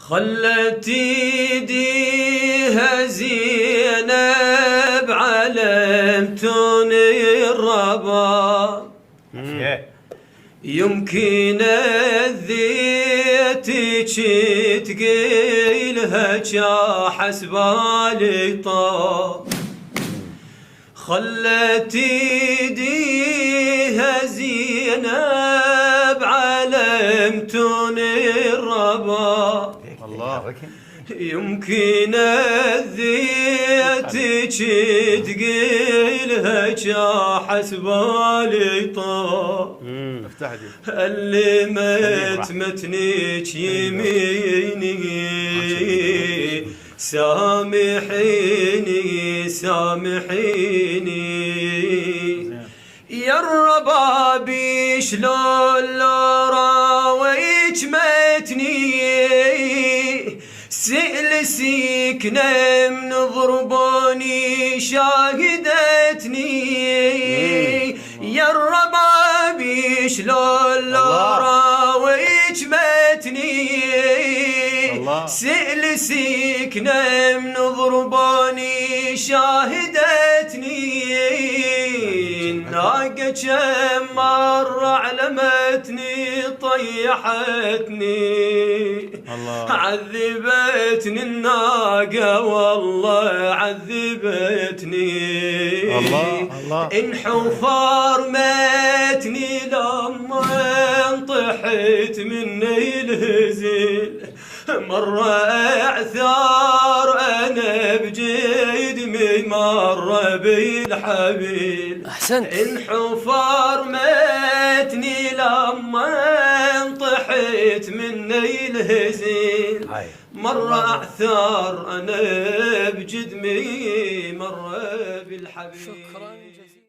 خلت ايديها زينب علمتون الربا، يمكن الذيتك تقيلها حسب الطا. خلت ايديها زينب علمتون الربا، يمكن الذيتك تقيلها حسب الطا. علمت متنك يميني سامحيني سامحيني يا الربابي شلون لو راويك متني سئل سيكنه من ضربوني شاهدتني يا الربابي شلون لو راويك متني سئل سيكنه من ضربوني شاهدتني. الناقة كم مرة علمتني طيحتني عذبتني الناقة والله عذبتني. إن حفار ماتني لما انطحت مني الهزيل مرة اعثار انا بجدمي مرة بالحبيل. احسنت. إن حفار ماتني لما انطحت مني الهزيل مرة اعثار انا بجدمي مرة بالحبيل. شكرا جزيلا.